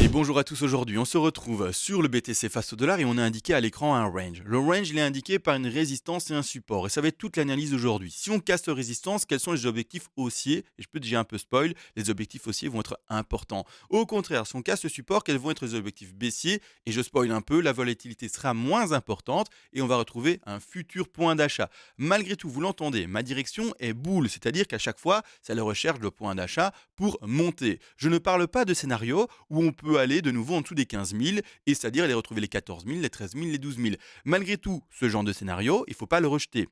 Et bonjour à tous, aujourd'hui on se retrouve sur le BTC face au dollar et on a indiqué à l'écran un range. Le range il est indiqué par une résistance et un support et ça va être toute l'analyse aujourd'hui. Si on casse résistance, quels sont les objectifs haussiers? Et je peux déjà un peu spoil, les objectifs haussiers vont être importants. Au contraire, si on casse le support, quels vont être les objectifs baissiers? Et je spoil un peu, la volatilité sera moins importante et on va retrouver un futur point d'achat. Malgré tout, vous l'entendez, ma direction est boule, c'est-à-dire qu'à chaque fois, c'est la recherche de point d'achat pour monter. Je ne parle pas de scénario où on peut aller de nouveau en dessous des 15 000 et c'est-à-dire aller retrouver les 14 000, les 13 000, les 12 000. Malgré tout, ce genre de scénario, il ne faut pas le rejeter.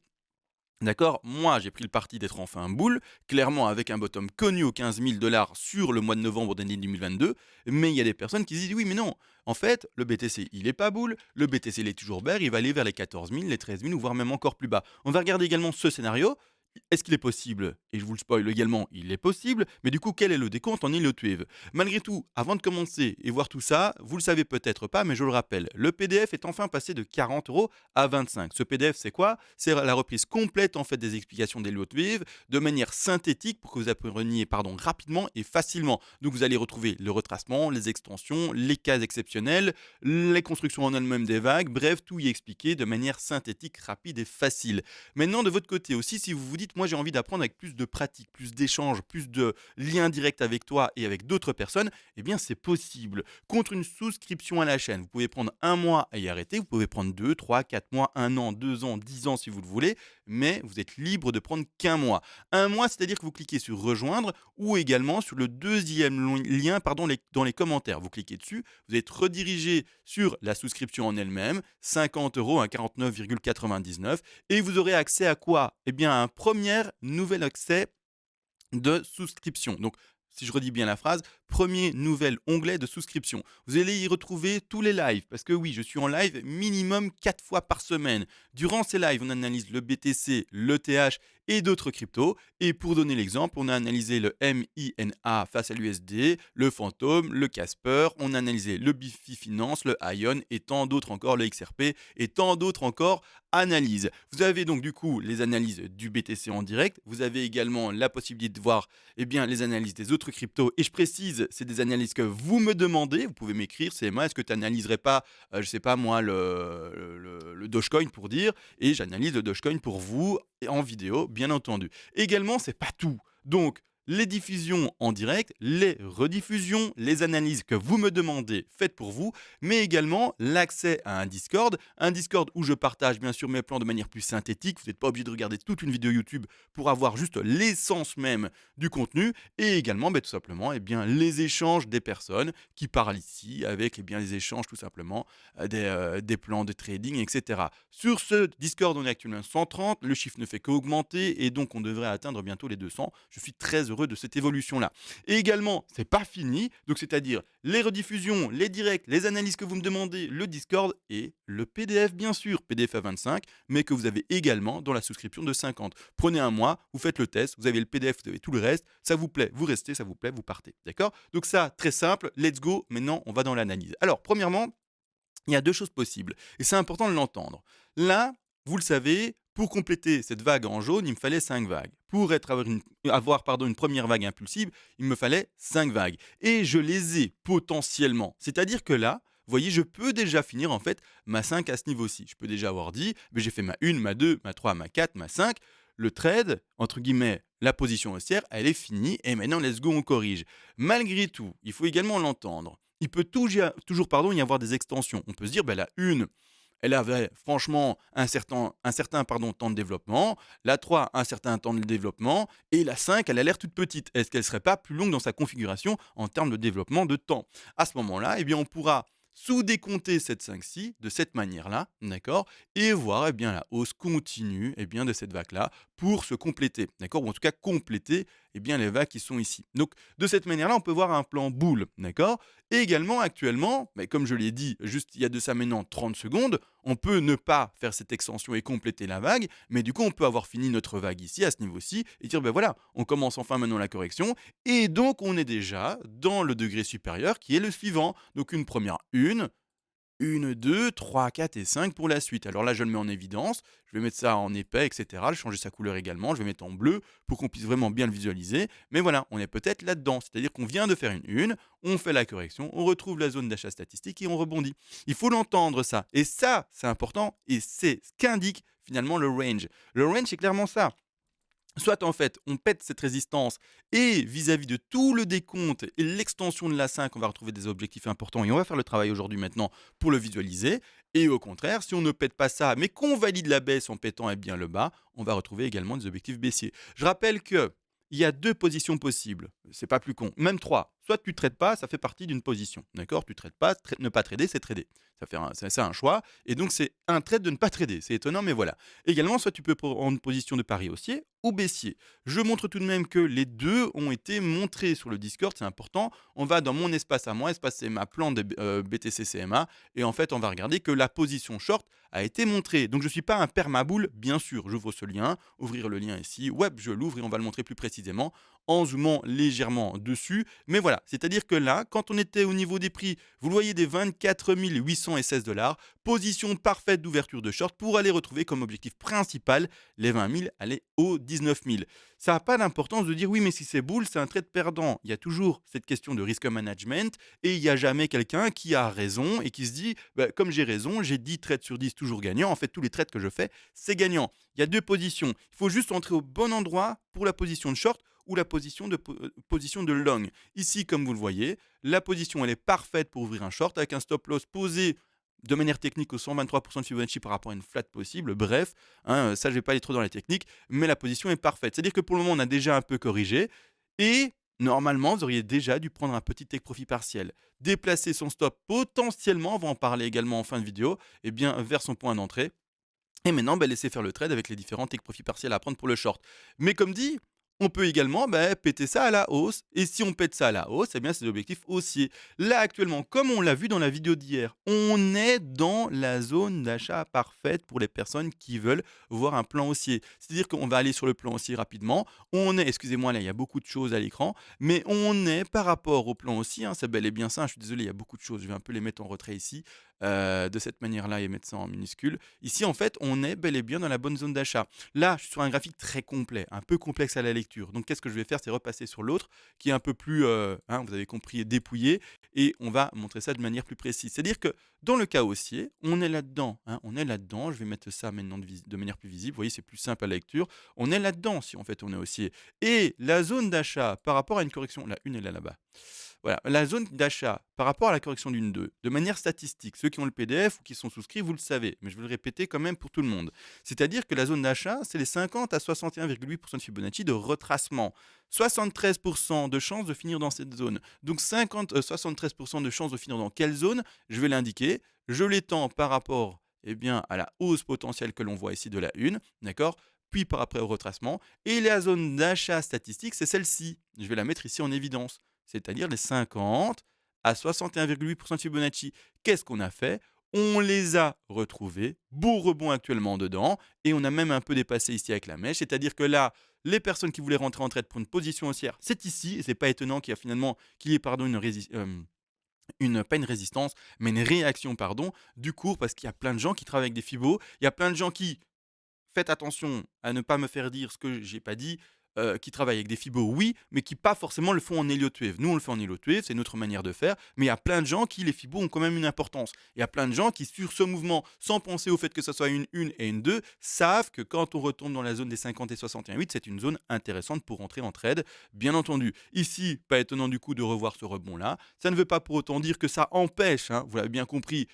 D'accord. Moi, j'ai pris le parti d'être enfin un boule, clairement avec un bottom connu aux 15 000 dollars sur le mois de novembre d'année 2022. Mais il y a des personnes qui se disent oui, mais non, en fait, le BTC, il est pas boule, le BTC, il est toujours bear, il va aller vers les 14 000, les 13 000 ou voire même encore plus bas. On va regarder également ce scénario. Est-ce qu'il est possible? Et je vous le spoil également, il est possible, mais du coup, quel est le décompte en Yield Wave? Malgré tout, avant de commencer et voir tout ça, vous le savez peut-être pas, mais je le rappelle, le PDF est enfin passé de 40 € à 25. Ce PDF, c'est quoi? C'est la reprise complète en fait des explications des Yield Wave de manière synthétique pour que vous appreniez rapidement et facilement. Donc vous allez retrouver le retracement, les extensions, les cas exceptionnels, les constructions en elles-mêmes des vagues, bref, tout y expliqué de manière synthétique, rapide et facile. Maintenant, de votre côté aussi, si vous vous dites, moi j'ai envie d'apprendre avec plus de pratique, plus d'échanges, plus de liens directs avec toi et avec d'autres personnes, eh bien c'est possible. Contre une souscription à la chaîne, vous pouvez prendre un mois et y arrêter, vous pouvez prendre 2, 3, 4 mois, un an, 2 ans, 10 ans si vous le voulez, mais vous êtes libre de prendre qu'un mois. Un mois, c'est-à-dire que vous cliquez sur rejoindre ou également sur le deuxième lien dans les commentaires. Vous cliquez dessus, vous êtes redirigé sur la souscription en elle-même, 50 € à 49,99 et vous aurez accès à quoi? Eh bien, à un premier nouvel accès de souscription. Donc, si je redis bien la phrase, premier nouvel onglet de souscription. Vous allez y retrouver tous les lives, parce que oui, je suis en live minimum 4 fois par semaine. Durant ces lives, on analyse le BTC, l'ETH et d'autres cryptos. Et pour donner l'exemple, on a analysé le MINA face à l'USD, le Phantom, le Casper, on a analysé le Bifi Finance, le Ion et tant d'autres encore, le XRP et tant d'autres encore analyses. Vous avez donc du coup les analyses du BTC en direct. Vous avez également la possibilité de voir les analyses des autres cryptos. Et je précise, c'est des analyses que vous me demandez. Vous pouvez m'écrire, c'est moi, est-ce que tu n'analyserais pas, je sais pas moi, le Dogecoin pour dire, et j'analyse le Dogecoin pour vous et en vidéo, bien entendu. Également, c'est pas tout. Donc, les diffusions en direct, les rediffusions, les analyses que vous me demandez faites pour vous, mais également l'accès à un Discord où je partage bien sûr mes plans de manière plus synthétique. Vous n'êtes pas obligé de regarder toute une vidéo YouTube pour avoir juste l'essence même du contenu, et également tout simplement les échanges des personnes qui parlent ici avec les échanges tout simplement des plans de trading, etc. Sur ce Discord, on est actuellement 130, le chiffre ne fait qu'augmenter et donc on devrait atteindre bientôt les 200. Je suis très heureux de cette évolution-là. Et également, c'est pas fini, donc c'est-à-dire les rediffusions, les directs, les analyses que vous me demandez, le Discord et le PDF bien sûr, PDF à 25, mais que vous avez également dans la souscription de 50. Prenez un mois, vous faites le test, vous avez le PDF, vous avez tout le reste, ça vous plaît, vous restez, ça vous plaît, vous partez. D'accord? Donc ça, très simple, let's go, maintenant on va dans l'analyse. Alors, premièrement, il y a deux choses possibles et c'est important de l'entendre. Là, vous le savez, pour compléter cette vague en jaune, il me fallait 5 vagues. Pour avoir une première vague impulsive, il me fallait 5 vagues. Et je les ai potentiellement. C'est-à-dire que là, vous voyez, je peux déjà finir en fait ma 5 à ce niveau-ci. Je peux déjà avoir dit, mais j'ai fait ma 1, ma 2, ma 3, ma 4, ma 5. Le trade, entre guillemets, la position haussière, elle est finie et maintenant, let's go, on corrige. Malgré tout, il faut également l'entendre. Il peut toujours y avoir des extensions. On peut se dire, la 1, elle avait franchement un certain temps de développement, la 3, un certain temps de développement, et la 5, elle a l'air toute petite. Est-ce qu'elle ne serait pas plus longue dans sa configuration en termes de développement de temps? À ce moment-là, on pourra sous-décompter cette 5-ci de cette manière-là, d'accord, et voir la hausse continue de cette vague-là pour se compléter, d'accord, ou en tout cas compléter les vagues qui sont ici. Donc de cette manière-là, on peut voir un plan boule, d'accord. Et également actuellement, comme je l'ai dit juste il y a de ça maintenant 30 secondes, on peut ne pas faire cette extension et compléter la vague, mais du coup on peut avoir fini notre vague ici, à ce niveau-ci, et dire voilà, on commence enfin maintenant la correction, et donc on est déjà dans le degré supérieur qui est le suivant. Donc une première une, 1, 2, 3, 4 et 5 pour la suite. Alors là, je le mets en évidence, je vais mettre ça en épais, et cetera, je changer sa couleur également, je vais mettre en bleu pour qu'on puisse vraiment bien le visualiser. Mais voilà, on est peut-être là-dedans, c'est-à-dire qu'on vient de faire une une, on fait la correction, on retrouve la zone d'achat statistique et on rebondit. Il faut l'entendre ça, et ça, c'est important et c'est ce qu'indique finalement le range. Le range, c'est clairement ça. Soit en fait, on pète cette résistance et vis-à-vis de tout le décompte et l'extension de la 5, on va retrouver des objectifs importants et on va faire le travail aujourd'hui maintenant pour le visualiser. Et au contraire, si on ne pète pas ça, mais qu'on valide la baisse en pétant bien le bas, on va retrouver également des objectifs baissiers. Je rappelle que il y a deux positions possibles, c'est pas plus con, même trois. Soit tu ne traites pas, ça fait partie d'une position, d'accord. Tu ne traites pas, ne pas trader, c'est trader. C'est ça un choix, et donc c'est un trade de ne pas trader. C'est étonnant, mais voilà. Également, soit tu peux prendre une position de pari haussier ou baissier. Je montre tout de même que les deux ont été montrés sur le Discord, c'est important. On va dans mon espace à moi, espace CMA, plan de BTC CMA, et en fait, on va regarder que la position short a été montrée. Donc, je ne suis pas un permaboule, bien sûr. J'ouvre ce lien, ouvrir le lien ici, web, je l'ouvre et on va le montrer plus précisément en zoomant légèrement dessus. Mais voilà, c'est-à-dire que là, quand on était au niveau des prix, vous le voyez, des 24 816 $, position parfaite d'ouverture de short pour aller retrouver comme objectif principal les 20 000, aller aux 19 000. Ça n'a pas d'importance de dire oui, mais si c'est boule, c'est un trade perdant. Il y a toujours cette question de risk management et il n'y a jamais quelqu'un qui a raison et qui se dit bah, comme j'ai raison, j'ai 10 trades sur 10 toujours gagnants. En fait, tous les trades que je fais, c'est gagnant. Il y a deux positions. Il faut juste entrer au bon endroit pour la position de short ou la position de long. Ici, comme vous le voyez, la position elle est parfaite pour ouvrir un short avec un stop loss posé de manière technique au 123% de Fibonacci par rapport à une flat possible. Bref, ça je ne vais pas aller trop dans les techniques, mais la position est parfaite. C'est-à-dire que pour le moment, on a déjà un peu corrigé et normalement, vous auriez déjà dû prendre un petit take profit partiel, déplacer son stop potentiellement, on va en parler également en fin de vidéo, et bien vers son point d'entrée. Et maintenant, laisser faire le trade avec les différents take profit partiels à prendre pour le short. Mais comme dit, on peut également péter ça à la hausse. Et si on pète ça à la hausse, eh bien c'est l'objectif haussier. Là, actuellement, comme on l'a vu dans la vidéo d'hier, on est dans la zone d'achat parfaite pour les personnes qui veulent voir un plan haussier. C'est-à-dire qu'on va aller sur le plan haussier rapidement. On est, excusez-moi, là, il y a beaucoup de choses à l'écran, mais on est par rapport au plan haussier, c'est bel et bien ça. Je suis désolé, il y a beaucoup de choses. Je vais un peu les mettre en retrait ici, de cette manière-là et mettre ça en minuscule. Ici, en fait, on est bel et bien dans la bonne zone d'achat. Là, je suis sur un graphique très complet, un peu complexe à la lecture. Donc, qu'est-ce que je vais faire? C'est repasser sur l'autre, qui est un peu plus, vous avez compris, dépouillé, et on va montrer ça de manière plus précise. C'est-à-dire que dans le cas haussier, on est là-dedans. On est là-dedans. Je vais mettre ça maintenant de manière plus visible. Vous voyez, c'est plus simple à la lecture. On est là-dedans si en fait on est haussier. Et la zone d'achat par rapport à une correction, la une est là-bas. Voilà, la zone d'achat par rapport à la correction d'une 2, de manière statistique, ceux qui ont le PDF ou qui sont souscrits, vous le savez, mais je vais le répéter quand même pour tout le monde. C'est-à-dire que la zone d'achat, c'est les 50 à 61,8% de Fibonacci de retracement. 73% de chances de finir dans cette zone. Donc 73% de chances de finir dans quelle zone? Je vais l'indiquer. Je l'étends par rapport à la hausse potentielle que l'on voit ici de la 1, d'accord, puis par après au retracement. Et la zone d'achat statistique, c'est celle-ci. Je vais la mettre ici en évidence, c'est-à-dire les 50 à 61,8% de Fibonacci. Qu'est-ce qu'on a fait? On les a retrouvés, beau rebond actuellement dedans, et on a même un peu dépassé ici avec la mèche, c'est-à-dire que là, les personnes qui voulaient rentrer en trade pour une position haussière, c'est ici, et c'est pas étonnant qu'il y ait pas une résistance, mais une réaction du cours, parce qu'il y a plein de gens qui travaillent avec des fibos, il y a plein de gens qui, faites attention à ne pas me faire dire ce que j'ai pas dit, qui travaillent avec des fibos, oui, mais qui pas forcément le font en Elliott Wave. Nous, on le fait en Elliott Wave, c'est notre manière de faire, mais il y a plein de gens qui, les fibos, ont quand même une importance. Il y a plein de gens qui, sur ce mouvement, sans penser au fait que ce soit une 1 et une 2, savent que quand on retombe dans la zone des 50 et 61,8, c'est une zone intéressante pour entrer en trade, bien entendu. Ici, pas étonnant du coup de revoir ce rebond-là. Ça ne veut pas pour autant dire que ça empêche, vous l'avez bien compris,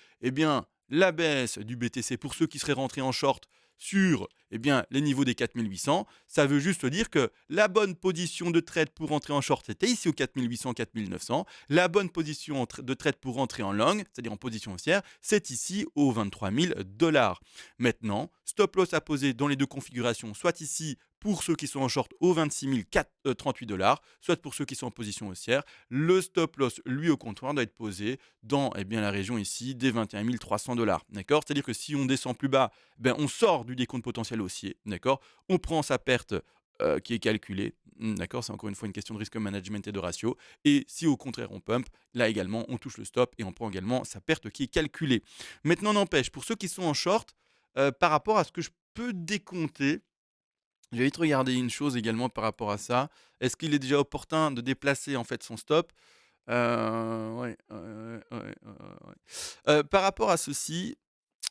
la baisse du BTC pour ceux qui seraient rentrés en short sur les niveaux des 4800, ça veut juste dire que la bonne position de trade pour entrer en short, c'était ici aux 4800, 4900. La bonne position de trade pour entrer en long, c'est-à-dire en position haussière, c'est ici aux 23 000 $. Maintenant, stop loss à poser dans les deux configurations, soit ici pour ceux qui sont en short aux 26 038 $, soit pour ceux qui sont en position haussière. Le stop loss, lui, au comptoir, doit être posé dans la région ici des 21 300 $. D'accord? C'est-à-dire que si on descend plus bas, on sort du décompte potentiel haussier. D'accord? On prend sa perte qui est calculé. D'accord? C'est encore une fois une question de risque management et de ratio. Et si au contraire on pump, là également on touche le stop et on prend également sa perte qui est calculée. Maintenant n'empêche, pour ceux qui sont en short, par rapport à ce que je peux décompter, je vais vite regarder une chose également par rapport à ça. Est-ce qu'il est déjà opportun de déplacer en fait son stop? Ouais, ouais. Par rapport à ceci,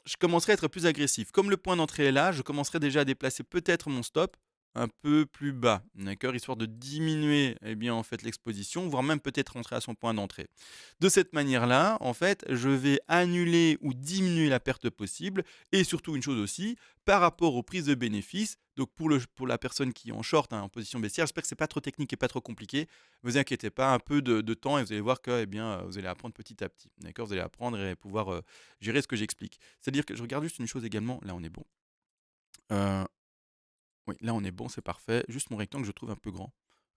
je commencerai à être plus agressif. Comme le point d'entrée est là, je commencerai déjà à déplacer peut-être mon stop un peu plus bas, d'accord? Histoire de diminuer, eh bien, en fait, l'exposition, voire même peut-être rentrer à son point d'entrée. De cette manière-là, en fait, je vais annuler ou diminuer la perte possible et surtout une chose aussi, par rapport aux prises de bénéfices, donc pour la personne qui est en short, hein, en position baissière, j'espère que c'est pas trop technique et pas trop compliqué. Vous inquiétez pas, un peu de temps et vous allez voir que, eh bien, vous allez apprendre petit à petit, d'accord? Vous allez apprendre et pouvoir, gérer ce que j'explique. C'est-à-dire que je regarde juste une chose également, là on est bon. Heu, oui, là on est bon, c'est parfait. Juste mon rectangle, je trouve un peu grand.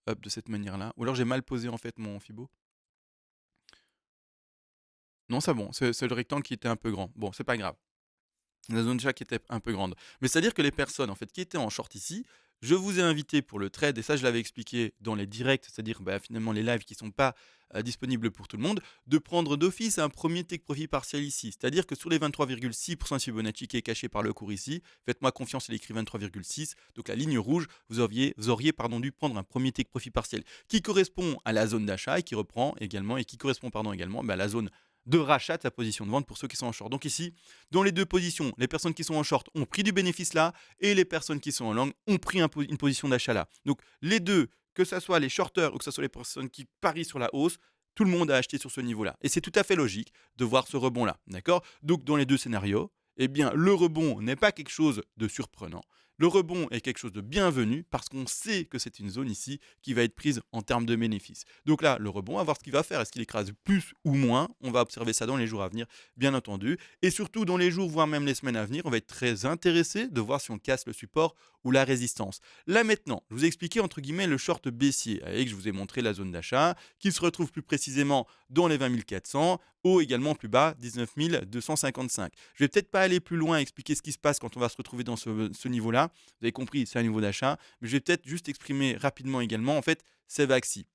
Hop, de cette manière-là. Ou alors j'ai mal posé en fait mon fibo. Non, c'est bon, c'est le rectangle qui était un peu grand. Bon, c'est pas grave. La zone chat qui était un peu grande. Mais c'est-à-dire que les personnes en fait qui étaient en short ici, je vous ai invité pour le trade et ça je l'avais expliqué dans les directs, c'est-à-dire, bah, finalement les lives qui sont pas, disponibles pour tout le monde, de prendre d'office un premier take profit partiel ici. C'est-à-dire que sur les 23,6% de Fibonacci qui est caché par le cours ici, faites-moi confiance, il est écrit 23,6, donc la ligne rouge, vous auriez pardon dû prendre un premier take profit partiel qui correspond à la zone d'achat et qui reprend également et qui correspond pardon également, bah, à la zone de rachat de sa position de vente pour ceux qui sont en short. Donc ici, dans les deux positions, les personnes qui sont en short ont pris du bénéfice là et les personnes qui sont en long ont pris une position d'achat là. Donc les deux, que ce soit les shorters ou que ce soit les personnes qui parient sur la hausse, tout le monde a acheté sur ce niveau-là. Et c'est tout à fait logique de voir ce rebond-là. D'accord? Donc dans les deux scénarios, eh bien, le rebond n'est pas quelque chose de surprenant. Le rebond est quelque chose de bienvenu parce qu'on sait que c'est une zone ici qui va être prise en termes de bénéfices. Donc là, le rebond, on va voir ce qu'il va faire. Est-ce qu'il écrase plus ou moins? On va observer ça dans les jours à venir, bien entendu. Et surtout, dans les jours, voire même les semaines à venir, on va être très intéressé de voir si on casse le support ou la résistance. Là maintenant, je vous ai expliqué entre guillemets le short baissier, avec je vous ai montré la zone d'achat, qui se retrouve plus précisément dans les 20 400, ou également plus bas, 19 255. Je vais peut-être pas aller plus loin, expliquer ce qui se passe quand on va se retrouver dans ce niveau-là. Vous avez compris, c'est un niveau d'achat, mais je vais peut-être juste exprimer rapidement également, en fait, ces vaxi.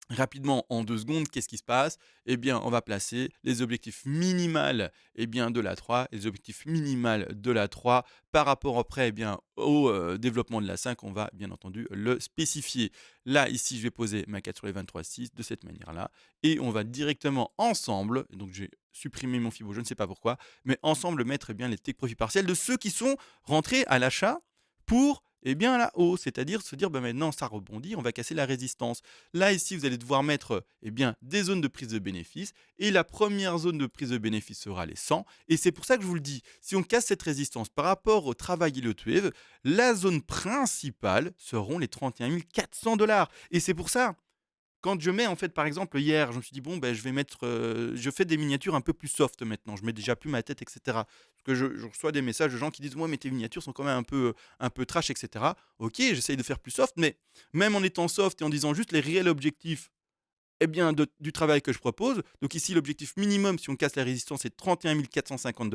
Rapidement, en 2 secondes, qu'est-ce qui se passe? Eh bien, on va placer les objectifs minimales, eh bien, de la 3 et les objectifs minimales de la 3 par rapport après, eh bien, au, développement de la 5, on va bien entendu le spécifier. Là, ici, je vais poser ma 4 sur les 23,6 de cette manière-là et on va directement ensemble, donc j'ai supprimé mon fibo, je ne sais pas pourquoi, mais ensemble mettre, eh bien, les take profits partiels de ceux qui sont rentrés à l'achat pour, eh bien, la hausse. C'est-à-dire se dire: «Bah, maintenant ça rebondit, on va casser la résistance». Là, ici, vous allez devoir mettre, eh bien, des zones de prise de bénéfice et la première zone de prise de bénéfice sera les 100 et c'est pour ça que je vous le dis, si on casse cette résistance par rapport au travail Elliott Wave, la zone principale seront les 31 400 et c'est pour ça quand je mets en fait, par exemple, hier, je me suis dit: «Bon, ben, je vais mettre, je fais des miniatures un peu plus soft maintenant, je mets déjà plus ma tête et cetera». Parce que je reçois des messages de gens qui disent: «Ouais, mais tes miniatures sont quand même un peu trash et cetera». OK, j'essaye de faire plus soft, mais même en étant soft et en disant juste les réels objectifs, eh bien, du travail que je propose, donc ici, l'objectif minimum, si on casse la résistance, c'est 31 450.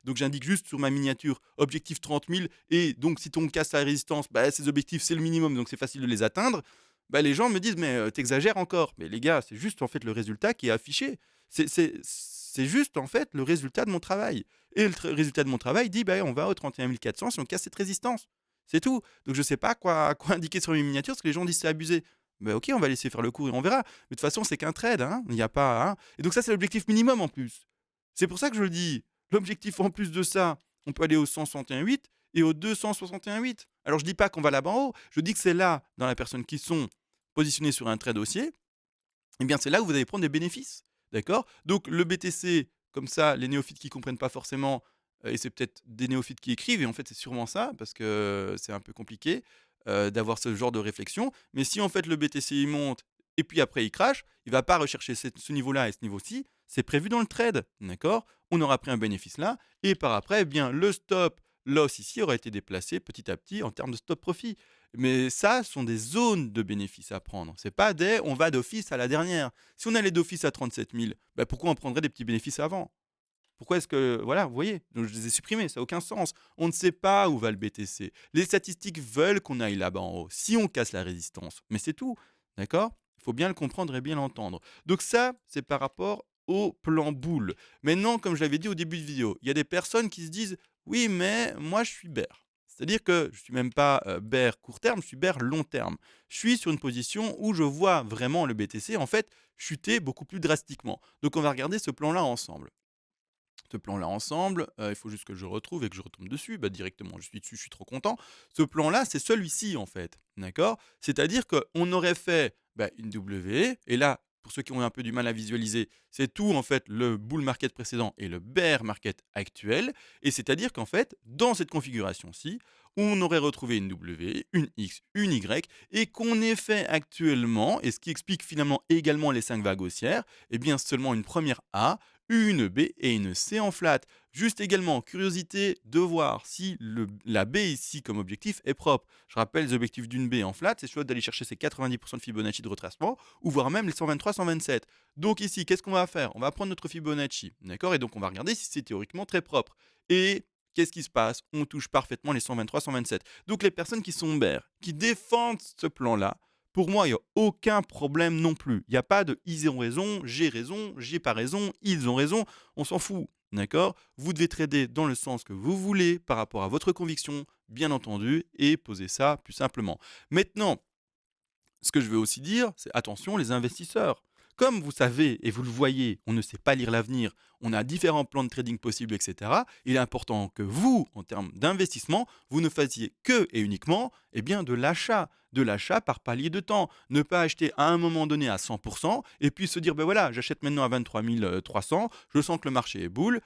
Donc j'indique juste sur ma miniature, objectif 30 000 et donc si on casse la résistance, bah, ces objectifs, c'est le minimum, donc c'est facile de les atteindre. Bah, les gens me disent: «Mais, tu encore». Mais les gars, c'est juste, en fait, le résultat qui est affiché. C'est juste, en fait, le résultat de mon travail et le résultat de mon travail dit: «Bah, on va au 31 400 si on casse cette résistance». C'est tout. Donc je sais pas quoi indiquer sur mes miniatures parce que les gens disent: «C'est abusé». Bah, OK, on va laisser faire le cours et on verra. Mais de toute façon, c'est qu'un trade, hein, il n'y a pas, hein et donc ça, c'est l'objectif minimum en plus. C'est pour ça que je le dis. L'objectif en plus de ça, on peut aller au 161,8 et au 261,8. Alors je dis pas qu'on va là-bas en haut, je dis que c'est là, dans la personne qui sont positionnées sur un trade haussier, eh bien c'est là où vous allez prendre des bénéfices. D'accord? Donc le BTC, comme ça, les néophytes qui comprennent pas forcément, et c'est peut-être des néophytes qui écrivent et en fait c'est sûrement ça, parce que c'est un peu compliqué, d'avoir ce genre de réflexion. Mais si en fait le BTC il monte et puis après il crash, il va pas rechercher ce niveau-là et ce niveau-ci, c'est prévu dans le trade, d'accord? On aura pris un bénéfice là et par après, eh bien le stop loss ici aura été déplacé petit à petit en termes de stop profit. Mais ça, ce sont des zones de bénéfices à prendre. C'est pas des on va d'office à la dernière. Si on allait d'office à 37 000, bah pourquoi on prendrait des petits bénéfices avant? Pourquoi est-ce que voilà, vous voyez? Donc je les ai supprimés, ça a aucun sens. On ne sait pas où va le BTC. Les statistiques veulent qu'on aille là-bas en haut, si on casse la résistance, mais c'est tout, d'accord? Il faut bien le comprendre et bien l'entendre. Donc ça, c'est par rapport au plan boule. Maintenant, comme je l'avais dit au début de vidéo, il y a des personnes qui se disent: «Oui, mais moi je suis bear». C'est-à-dire que je suis même pas, bear court terme, je suis bear long terme. Je suis sur une position où je vois vraiment le BTC, en fait, chuter beaucoup plus drastiquement. Donc on va regarder ce plan-là ensemble. Ce plan-là ensemble, il faut juste que je retrouve et que je retombe dessus, bah, directement, je suis dessus, je suis trop content. Ce plan-là, c'est celui-ci, en fait, d'accord? C'est-à-dire qu'on aurait fait, bah, une W et là, pour ceux qui ont un peu du mal à visualiser, c'est tout, en fait, le bull market précédent et le bear market actuel et c'est-à-dire qu'en fait, dans cette configuration-ci, on aurait retrouvé une W, une X, une Y et qu'on ait fait actuellement et ce qui explique finalement également les 5 vagues haussières, eh bien seulement une première A, une B et une C en flat. Juste également, curiosité de voir si la B ici comme objectif est propre. Je rappelle, les objectifs d'une B en flat, c'est soit d'aller chercher ses 90% de Fibonacci de retracement, ou voire même les 123, 127. Donc ici, qu'est-ce qu'on va faire? On va prendre notre Fibonacci, d'accord? Et donc on va regarder si c'est théoriquement très propre. Et qu'est-ce qui se passe? On touche parfaitement les 123, 127. Donc les personnes qui sont bear, qui défendent ce plan-là, pour moi, il n'y a aucun problème non plus. Il n'y a pas de ils ont raison, j'ai pas raison, ils ont raison, on s'en fout. D'accord? Vous devez trader dans le sens que vous voulez par rapport à votre conviction, bien entendu, et poser ça plus simplement. Maintenant, ce que je veux aussi dire, c'est attention les investisseurs. Comme vous savez et vous le voyez, on ne sait pas lire l'avenir, on a différents plans de trading possibles, etc. Il est important que vous, en termes d'investissement, vous ne fassiez que et uniquement de l'achat. De l'achat par palier de temps. Ne pas acheter à un moment donné à 100% et puis se dire, ben voilà, j'achète maintenant à 23 300, je sens que le marché est boule,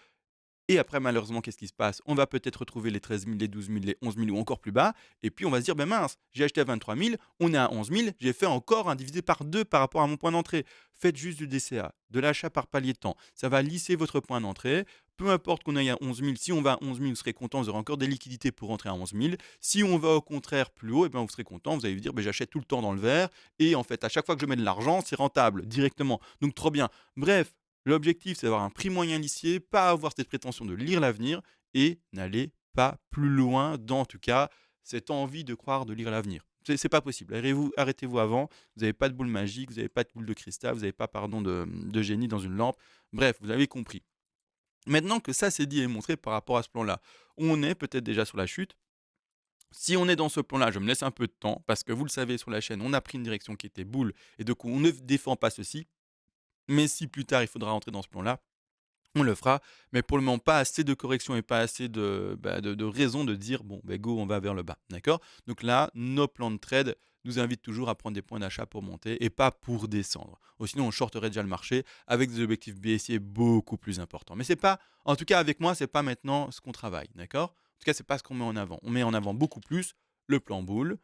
et après, malheureusement, qu'est-ce qui se passe? On va peut-être retrouver les 13 000, les 12 000, les 11 000 ou encore plus bas. Et puis, on va se dire, ben mince, j'ai acheté à 23 000, on est à 11 000, j'ai fait encore un divisé par 2 par rapport à mon point d'entrée. Faites juste du DCA, de l'achat par palier de temps. Ça va lisser votre point d'entrée. Peu importe qu'on aille à 11 000, si on va à 11 000, vous serez content, vous aurez encore des liquidités pour rentrer à 11 000. Si on va au contraire plus haut, vous serez content, vous allez vous dire, ben, j'achète tout le temps dans le vert. Et en fait, à chaque fois que je mets de l'argent, c'est rentable directement. Donc, trop bien. Bref, l'objectif, c'est d'avoir un prix moyen lissier, pas avoir cette prétention de lire l'avenir et n'aller pas plus loin dans, en tout cas, cette envie de croire de lire l'avenir. C'est pas possible. Arrêtez-vous avant. Vous n'avez pas de boule magique, vous n'avez pas de boule de cristal, vous n'avez pas, pardon, de génie dans une lampe. Bref, vous avez compris. Maintenant que ça c'est dit et montré par rapport à ce plan-là, on est peut-être déjà sur la chute. Si on est dans ce plan-là, je me laisse un peu de temps parce que vous le savez sur la chaîne, on a pris une direction qui était boule et donc on ne défend pas ceci. Mais si plus tard il faudra rentrer dans ce plan-là, on le fera, mais pour le moment, pas assez de corrections et pas assez de raisons de dire: «Bon, go, on va vers le bas». D'accord? Donc là, nos plans de trade nous invitent toujours à prendre des points d'achat pour monter et pas pour descendre. Ou sinon, on shorterait déjà le marché avec des objectifs baissiers beaucoup plus importants. Mais c'est pas en tout cas avec moi, c'est pas maintenant ce qu'on travaille, d'accord? En tout cas, c'est pas ce qu'on met en avant. On met en avant beaucoup plus le plan boule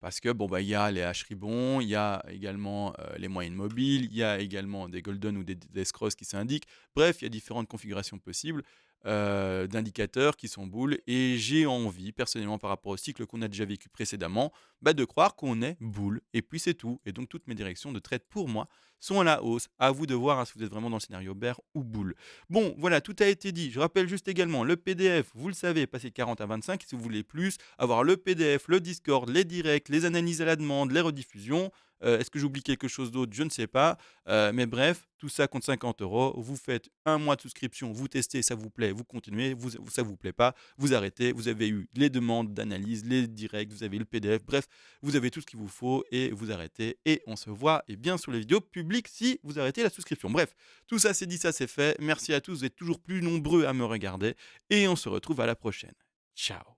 parce que il y a les H-ribbons, il y a également, les moyennes mobiles, il y a également des golden ou des scrolls qui s'indiquent. Bref, il y a différentes configurations possibles, d'indicateurs qui sont boules et j'ai envie, personnellement, par rapport au cycle qu'on a déjà vécu précédemment, de croire qu'on est boule et puis c'est tout et donc toutes mes directions de trade pour moi sont à la hausse. À vous de voir, hein, si vous êtes vraiment dans le scénario bear ou boule. Bon, voilà, tout a été dit. Je rappelle juste également le PDF, vous le savez, passer de 40 à 25 si vous voulez plus, avoir le PDF, le Discord, les directs, les analyses à la demande, les rediffusions. Est-ce que j'oublie quelque chose d'autre? Je ne sais pas. Mais bref, tout ça compte 50 euros. Vous faites un mois de souscription, vous testez, ça vous plaît, vous continuez, ça vous plaît pas, vous arrêtez. Vous avez eu les demandes d'analyse, les directs, vous avez le PDF. Bref, vous avez tout ce qu'il vous faut et vous arrêtez. Et on se voit bien sur les vidéos publiques si vous arrêtez la souscription. Bref, tout ça c'est dit, ça c'est fait. Merci à tous, vous êtes toujours plus nombreux à me regarder et on se retrouve à la prochaine. Ciao.